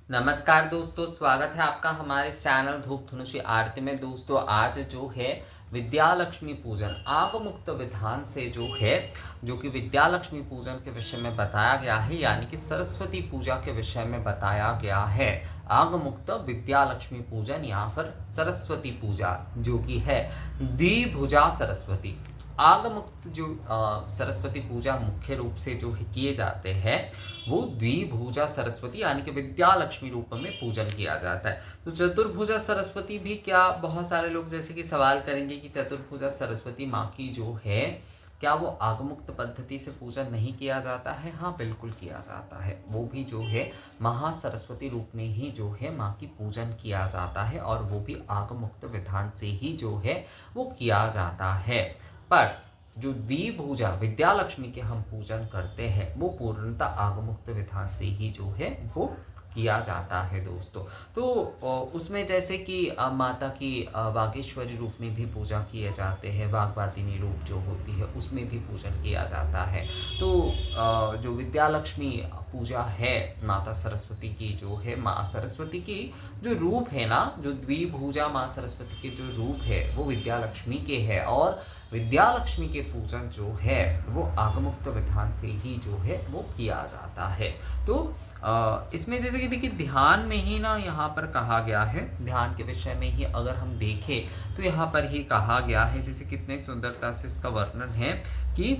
नमस्कार दोस्तों, स्वागत है आपका हमारे चैनल धूप धनुषी आरती में। दोस्तों आज जो है विद्या लक्ष्मी पूजन आगमुक्त विधान से जो कि विद्या लक्ष्मी पूजन के विषय में बताया गया है, यानी कि सरस्वती पूजा के विषय में बताया गया है। आगमुक्त विद्या लक्ष्मी पूजन या फिर सरस्वती पूजा जो कि है द्विभुजा सरस्वती। आगमुक्त जो सरस्वती पूजा मुख्य रूप से जो किए जाते हैं वो द्विभुजा सरस्वती यानी कि विद्या लक्ष्मी रूप में पूजन किया जाता है। तो चतुर्भुजा सरस्वती भी क्या, बहुत सारे लोग जैसे कि सवाल करेंगे कि चतुर्भुजा सरस्वती माँ की जो है क्या वो आगमुक्त पद्धति से पूजन नहीं किया जाता है? हाँ, बिल्कुल किया जाता है। वो भी जो है महासरस्वती रूप में ही जो है माँ की पूजन किया जाता है और वो भी आगमुक्त विधान से ही जो है वो किया जाता है। पर जो द्विभुजा विद्या लक्ष्मी के हम पूजन करते हैं वो पूर्णतः आगमुक्त विधान से ही जो है वो किया जाता है दोस्तों। तो उसमें जैसे कि माता की वागेश्वरी रूप में भी पूजा किए जाते हैं, वाग्वादिनी रूप जो होती है उसमें भी पूजन किया जाता है। तो जो विद्या लक्ष्मी पूजा है माता सरस्वती की, जो है माँ सरस्वती की जो रूप है ना, जो द्विभुजा माँ सरस्वती के जो रूप है वो विद्या लक्ष्मी के है। और विद्या लक्ष्मी के पूजन जो है वो आगमुक्त विधान से ही जो है वो किया जाता है। तो इसमें जैसे कि देखिए ध्यान में ही ना यहाँ पर कहा गया है, ध्यान के विषय में ही अगर हम देखें तो यहाँ पर ही कहा गया है, जैसे कितने सुंदरता से इसका वर्णन है कि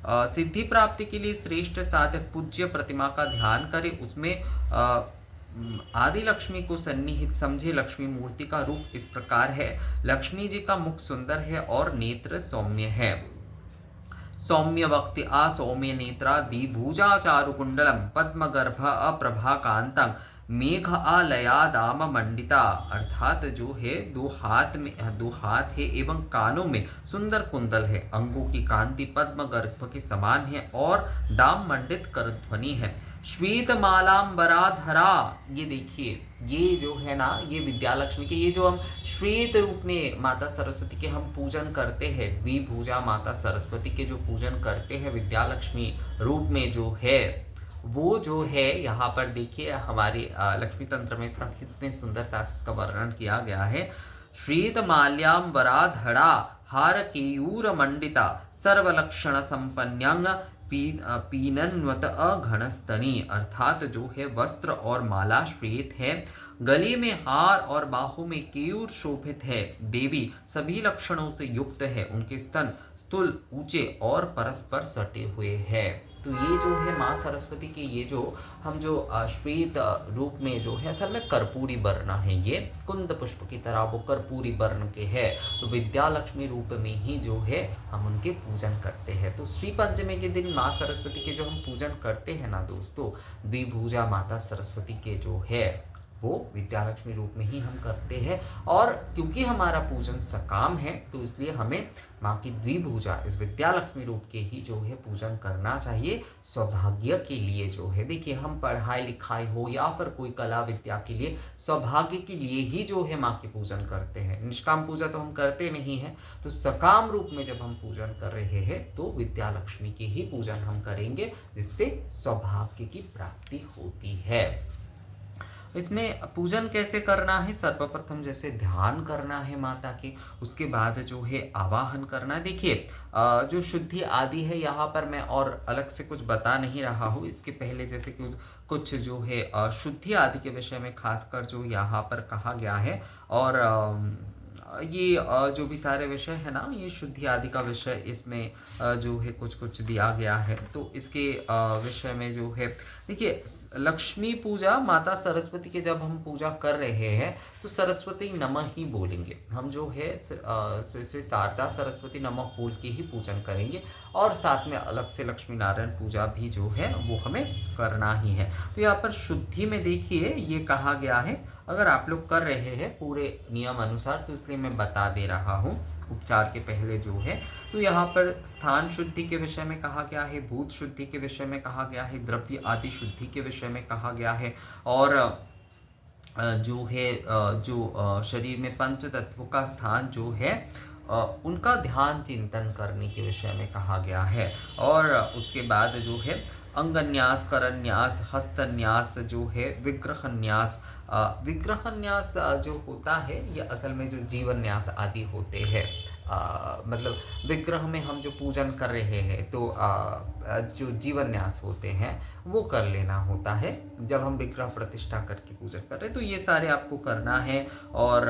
सिद्धि प्राप्ति के लिए श्रेष्ठ साधक पूज्य प्रतिमा का ध्यान करे, उसमें आदि लक्ष्मी को सन्निहित समझे। लक्ष्मी मूर्ति का रूप इस प्रकार है। लक्ष्मी जी का मुख सुंदर है और नेत्र सौम्य है। सौम्य वक्ति आ सौम्य नेत्रा द्विभुजा चारुकुंडलम पद्मगर्भ अप्रभा कांतं मेघ आलया दाम मंडिता। अर्थात जो है दो हाथ है एवं कानों में सुंदर कुंडल है, अंगों की कांति पद्म गर्भ के समान है और दाम मंडित कर ध्वनि है। श्वेत मालांबराधरा, ये देखिए ये जो है ना, ये विद्या लक्ष्मी के, ये जो हम श्वेत रूप में माता सरस्वती के हम पूजन करते हैं, द्विभुजा माता सरस्वती के जो पूजन करते हैं विद्या लक्ष्मी रूप में जो है, वो जो है यहाँ पर देखिए हमारी लक्ष्मी तंत्र में इसका कितने सुंदरता से इसका वर्णन किया गया है। श्वेत माल्याम्बराधरा हार केयूर मंडिता सर्वलक्षण संपन्यांग पीनन्वत अघनस्तनी। अर्थात जो है वस्त्र और माला श्वेत है, गले में हार और बाहों में केयूर शोभित है। देवी सभी लक्षणों से युक्त है, उनके स्तन स्थूल ऊंचे और परस्पर सटे हुए हैं। तो ये जो है माँ सरस्वती के ये जो हम जो श्वेत रूप में जो है, असल में कर्पूरी वर्ण है, ये कुंद पुष्प की तरह वो कर्पूरी वर्ण के है। तो विद्या लक्ष्मी रूप में ही जो है हम उनके पूजन करते हैं। तो श्री पंचमी के दिन माँ सरस्वती के जो हम पूजन करते हैं ना दोस्तों, द्विभुजा माता सरस्वती के जो है वो विद्या लक्ष्मी रूप में ही हम करते हैं। और क्योंकि हमारा पूजन सकाम है तो इसलिए हमें माँ की द्विभुजा इस विद्या लक्ष्मी रूप के ही जो है पूजन करना चाहिए। सौभाग्य के लिए जो है, देखिए हम पढ़ाई लिखाई हो या फिर कोई कला विद्या के लिए, सौभाग्य के लिए ही जो है माँ की पूजन करते हैं। निष्काम पूजा तो हम करते नहीं हैं। तो सकाम रूप में जब हम पूजन कर रहे हैं तो विद्या लक्ष्मी की ही पूजन हम करेंगे, जिससे सौभाग्य की प्राप्ति होती है। इसमें पूजन कैसे करना है? सर्वप्रथम जैसे ध्यान करना है माता के, उसके बाद जो है आवाहन करना है। देखिए जो शुद्धि आदि है यहाँ पर मैं और अलग से कुछ बता नहीं रहा हूँ। इसके पहले जैसे कि कुछ जो है शुद्धि आदि के विषय में खासकर जो यहाँ पर कहा गया है, और ये जो भी सारे विषय है ना, ये शुद्धि आदि का विषय इसमें जो है कुछ कुछ दिया गया है। तो इसके विषय में जो है देखिए, लक्ष्मी पूजा माता सरस्वती के जब हम पूजा कर रहे हैं तो सरस्वती नमः ही बोलेंगे हम, जो है श्री श्री शारदा सरस्वती नमः बोल के ही पूजन करेंगे। और साथ में अलग से लक्ष्मी नारायण पूजा भी जो है वो हमें करना ही है। तो यहाँ पर शुद्धि में देखिए ये कहा गया है, अगर आप लोग कर रहे हैं पूरे नियम अनुसार तो इसलिए मैं बता दे रहा हूँ उपचार के पहले जो है। तो यहाँ पर स्थान शुद्धि के विषय में कहा गया है, भूत शुद्धि के विषय में कहा गया है, द्रव्य आदि शुद्धि के विषय में कहा गया है, और जो है जो शरीर में पंच तत्वों का स्थान जो है उनका ध्यान चिंतन करने के विषय में कहा गया है। और उसके बाद जो है अंगन्यास, करन्यास, हस्तन्यास जो है, विग्रहन्यास। विग्रहन्यास जो होता है ये असल में जो जीवन्यास आदि होते हैं। मतलब विग्रह में हम जो पूजन कर रहे हैं तो जो जीवन्यास होते हैं वो कर लेना होता है जब हम विग्रह प्रतिष्ठा करके पूजन कर रहे हैं, तो ये सारे आपको करना है। और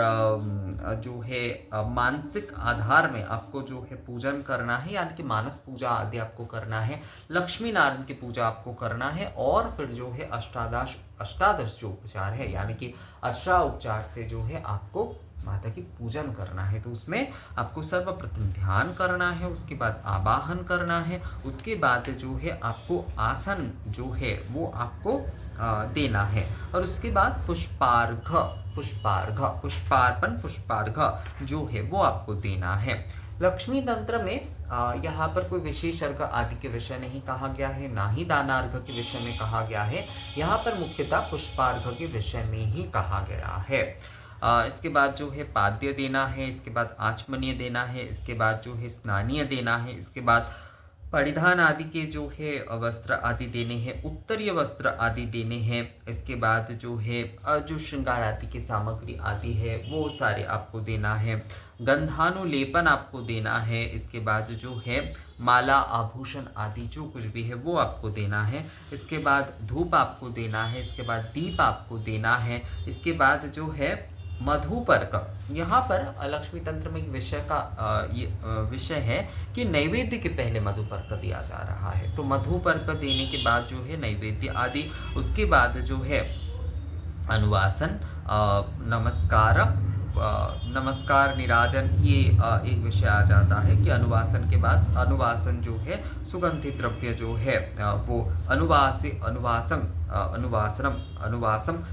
जो है मानसिक आधार में आपको जो है पूजन करना है, यानी कि मानस पूजा आदि आपको करना है, लक्ष्मी नारायण की पूजा आपको करना है, और फिर जो है अष्टादश जो उपचार है यानी कि 18 उपचार से जो है आपको माता की पूजन करना है। तो उसमें आपको सर्वप्रथम ध्यान करना है, उसके बाद आवाहन करना है, उसके बाद जो है आपको आसन जो है वो आपको देना है, और उसके बाद पुष्पार्पण पुष्पार्घ जो है वो आपको देना है। लक्ष्मी तंत्र में यहाँ पर कोई विशेष अर्घ आदि के विषय नहीं कहा गया है, ना ही दानार्घ के विषय में कहा गया है। यहाँ पर मुख्यतः पुष्पार्घ के विषय में ही कहा गया है। इसके बाद जो है पाद्य देना है, इसके बाद आचमनीय देना है, इसके बाद जो है स्नानीय देना है, इसके बाद परिधान आदि के जो है वस्त्र आदि देने हैं, उत्तरीय वस्त्र आदि देने हैं। इसके बाद जो है जो श्रृंगार आदि की सामग्री आदि है वो सारे आपको देना है। गंधानुलेपन आपको देना है। इसके बाद जो है माला आभूषण आदि जो कुछ भी है वो आपको देना है। इसके बाद धूप आपको देना है। इसके बाद दीप आपको देना है। इसके बाद जो है मधुपर्क। यहाँ पर लक्ष्मी तंत्र में एक विषय का ये विषय है कि नैवेद्य के पहले मधुपर्क दिया जा रहा है, तो मधुपर्क देने के बाद जो है नैवेद्य आदि, उसके बाद जो है अनुवासन, नमस्कार निराजन, ये एक विषय आ जाता है कि अनुवासन के बाद, अनुवासन जो है सुगंधित द्रव्य जो है वो अनुवासम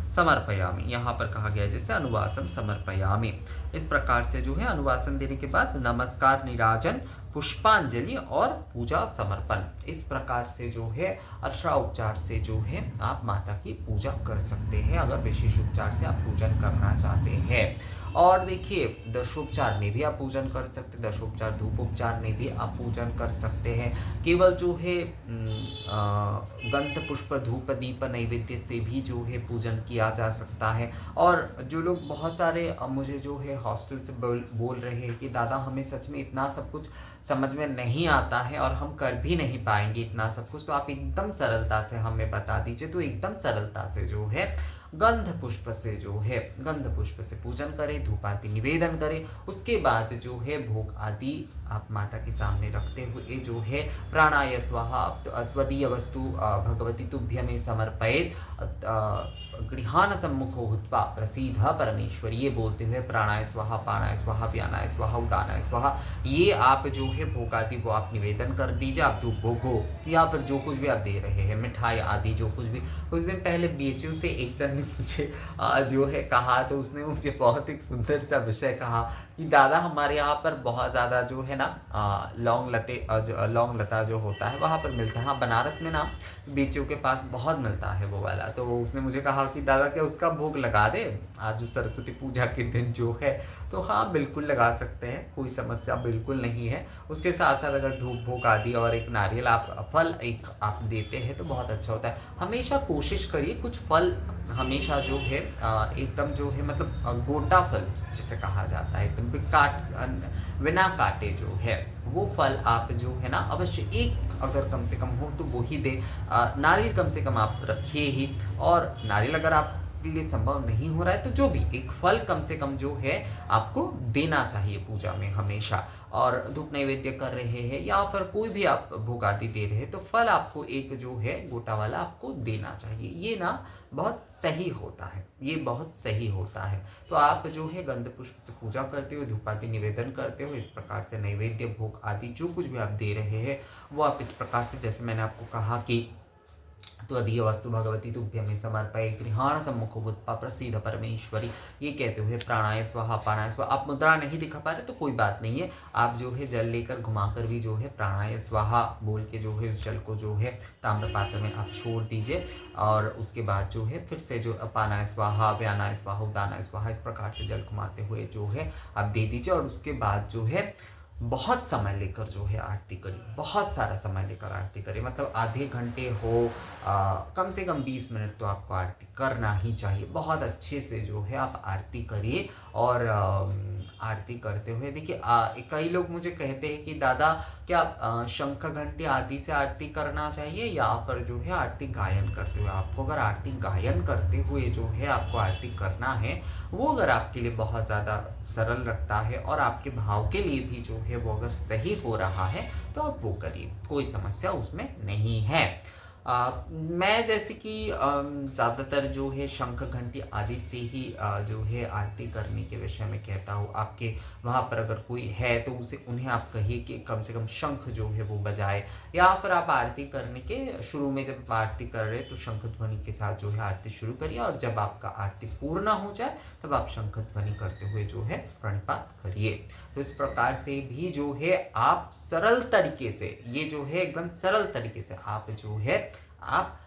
समर्पयामि, यहाँ पर कहा गया है जैसे अनुवासम समर्पयामि। इस प्रकार से जो है अनुवासन देने के बाद नमस्कार निराजन, पुष्पांजलि और पूजा समर्पण, इस प्रकार से जो है 18 उपचार से जो है आप माता की पूजा कर सकते हैं, अगर विशेष उपचार से आप पूजन करना चाहते हैं। और देखिए दशोपचार में भी आप पूजन कर सकते हैं, दशोपचार धूपोपचार में भी आप पूजन कर सकते हैं। केवल जो है गंध पुष्प धूप दीप नैवेद्य से भी जो है पूजन किया जा सकता है। और जो लोग बहुत सारे मुझे जो है हॉस्टल से बोल रहे हैं कि दादा हमें सच में इतना सब कुछ समझ में नहीं आता है और हम कर भी नहीं पाएंगे इतना सब कुछ, तो आप एकदम सरलता से हमें बता दीजिए। तो एकदम सरलता से जो है गंध पुष्प से जो है गंध पुष्प से पूजन करें, धूप आदि निवेदन करें, उसके बाद जो है भोग आदि आप माता के सामने रखते हुए जो है प्राणाय स्वाहा त्वदीय वस्तु भगवती तुभ्य में समर्पयेत गृहान सम्मुखो हुत्वा प्रसीद परमेश्वर, ये बोलते हुए प्राणाय स्वाहा पानाय स्वाहा व्यानाय स्वाहा उदानाय स्वाहा, ये आप जो है भोग आदि वो आप निवेदन कर दीजिए। आप धूप भोगो या फिर जो कुछ भी आप दे रहे हैं मिठाई आदि जो कुछ भी। कुछ दिन पहले बीएचयू से एक जन ने मुझे जो है कहा, तो उसने मुझे बहुत एक सुंदर सा विषय कहा कि दादा हमारे यहाँ पर बहुत ज़्यादा जो है ना लौंग लता जो होता है वहाँ पर मिलता है। हाँ बनारस में ना बीचू के पास बहुत मिलता है वो वाला। तो उसने मुझे कहा कि दादा क्या उसका भोग लगा दे आज जो सरस्वती पूजा के दिन जो है। तो हाँ बिल्कुल लगा सकते हैं, कोई समस्या बिल्कुल नहीं है। उसके साथ साथ अगर धूप भोग आदि और एक नारियल आप फल एक आप देते हैं तो बहुत अच्छा होता है। हमेशा कोशिश करिए कुछ फल हमेशा जो है एकदम जो है मतलब गोटा फल जिसे कहा जाता है एकदम बिना काटे जो है वो फल आप जो है ना अवश्य एक अगर कम से कम हो तो वो ही दे। नारियल कम से कम आप रखिए ही, और नारियल अगर आप के लिए संभव नहीं हो रहा है तो जो भी एक फल कम से कम जो है आपको देना चाहिए पूजा में हमेशा। और धूप नैवेद्य कर रहे हैं या फिर कोई भी आप भोग आदि दे रहे हैं तो फल आपको एक जो है गोटा वाला आपको देना चाहिए। ये ना बहुत सही होता है, ये बहुत सही होता है। तो आप जो है गंध पुष्प से पूजा करते हुए धूप आदि निवेदन करते हुए इस प्रकार से नैवेद्य भोग आदि जो कुछ भी आप दे रहे हैं वो आप इस प्रकार से, जैसे मैंने आपको कहा कि त्वदीय वस्तु भगवती तुभ्य में समर्पय गृहाण सम्मुखो भूत्वा प्रसीद परमेश्वरी, ये कहते हुए प्राणाय स्वाहा पानाय स्वाहा। आप मुद्रा नहीं दिखा पा रहे तो कोई बात नहीं है, आप जो है जल लेकर घुमाकर भी जो है प्राणाय स्वाहा बोल के जो है उस जल को जो है ताम्र पात्र में आप छोड़ दीजिए। और उसके बाद जो है फिर से जो पानाय स्वाहा व्यानाय स्वाहा उदानाय स्वाहा इस प्रकार से जल घुमाते हुए जो है आप दे दीजिए। और उसके बाद जो है बहुत समय लेकर जो है आरती करिए, बहुत सारा समय लेकर आरती करिए, मतलब आधे घंटे हो, कम से कम 20 मिनट तो आपको आरती करना ही चाहिए। बहुत अच्छे से जो है आप आरती करिए। और आरती करते हुए देखिए, कई लोग मुझे कहते हैं कि दादा क्या शंख घंटी आदि से आरती करना चाहिए या फिर जो है आरती गायन करते हुए। आपको अगर आरती गायन करते हुए जो है आपको आरती करना है, वो अगर आपके लिए बहुत ज़्यादा सरल लगता है और आपके भाव के लिए भी जो है वो अगर सही हो रहा है, तो आप वो करिए, कोई समस्या उसमें नहीं है। मैं जैसे कि ज़्यादातर जो है शंख घंटी आदि से ही जो है आरती करने के विषय में कहता हूँ। आपके वहाँ पर अगर कोई है तो उसे उन्हें आप कहिए कि कम से कम शंख जो है वो बजाए, या फिर आप आरती करने के शुरू में जब आरती कर रहे हैं तो शंख ध्वनि के साथ जो है आरती शुरू करिए, और जब आपका आरती पूर्ण हो जाए तब आप शंख ध्वनि करते हुए जो है प्रणिपात करिए। तो इस प्रकार से भी जो है आप सरल तरीके से, ये जो है एकदम सरल तरीके से आप जो है आप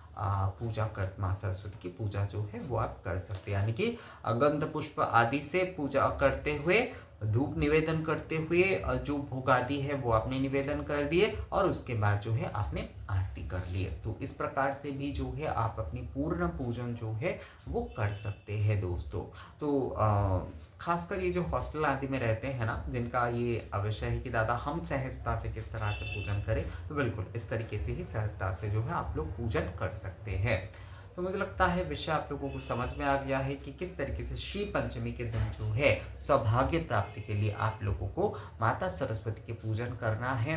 पूजा कर, माँ सरस्वती की पूजा जो है वो आप कर सकते हैं। यानी कि गंध पुष्प आदि से पूजा करते हुए, धूप निवेदन करते हुए, जो भोग आदि है वो आपने निवेदन कर दिए, और उसके बाद जो है आपने आरती कर लिए। तो इस प्रकार से भी जो है आप अपनी पूर्ण पूजन जो है वो कर सकते हैं दोस्तों। तो खासकर ये जो हॉस्टल आदि में रहते हैं ना, जिनका ये विषय है कि दादा हम सहजता से किस तरह से पूजन करें, तो बिल्कुल इस तरीके से ही सहजता से जो है आप लोग पूजन कर सकते हैं। तो मुझे लगता है विषय आप लोगों को समझ में आ गया है कि किस तरीके से श्री पंचमी के दिन जो है सौभाग्य प्राप्ति के लिए आप लोगों को माता सरस्वती के पूजन करना है,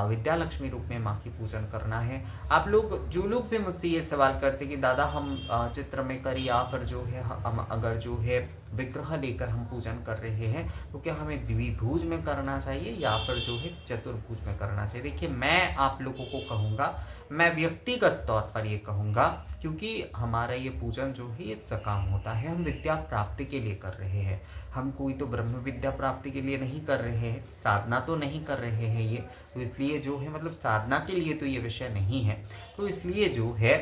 विद्या लक्ष्मी रूप में माँ की पूजन करना है। आप लोग जो लोग भी मुझसे ये सवाल करते कि दादा हम चित्र में करें या फिर जो है हम अगर जो है विग्रह लेकर हम पूजन कर रहे हैं तो क्या हमें द्विभुज में करना चाहिए या फिर जो है चतुर्भुज में करना चाहिए। देखिए, मैं आप लोगों को कहूँगा, मैं व्यक्तिगत तौर पर ये कहूँगा, क्योंकि हमारा ये पूजन जो है ये सकाम होता है, हम विद्या प्राप्ति के लिए कर रहे हैं। हम कोई तो ब्रह्म विद्या प्राप्ति के लिए नहीं कर रहे हैं, साधना तो नहीं कर रहे हैं ये। तो इसलिए जो है मतलब साधना के लिए तो ये विषय नहीं है। तो इसलिए जो है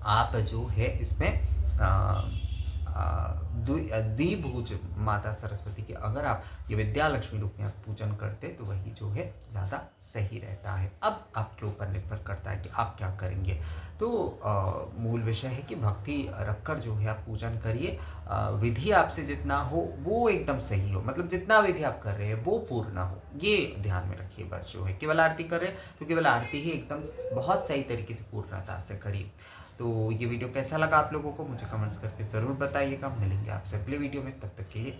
आप जो है इसमें द्विभुज माता सरस्वती के अगर आप ये विद्या लक्ष्मी रूप में आप पूजन करते तो वही जो है ज़्यादा सही रहता है। अब आपके ऊपर निर्भर करता है कि आप क्या करेंगे। तो मूल विषय है कि भक्ति रखकर जो है आप पूजन करिए। विधि आपसे जितना हो वो एकदम सही हो, मतलब जितना विधि आप कर रहे हैं वो पूर्ण हो, ये ध्यान में रखिए। बस जो है केवल आरती कर रहे हैं तो केवल आरती ही एकदम बहुत सही तरीके से पूर्णता से करिए। तो ये वीडियो कैसा लगा आप लोगों को मुझे कमेंट्स करके ज़रूर बताइएगा। मिलेंगे आपसे अगले वीडियो में, तब तक के लिए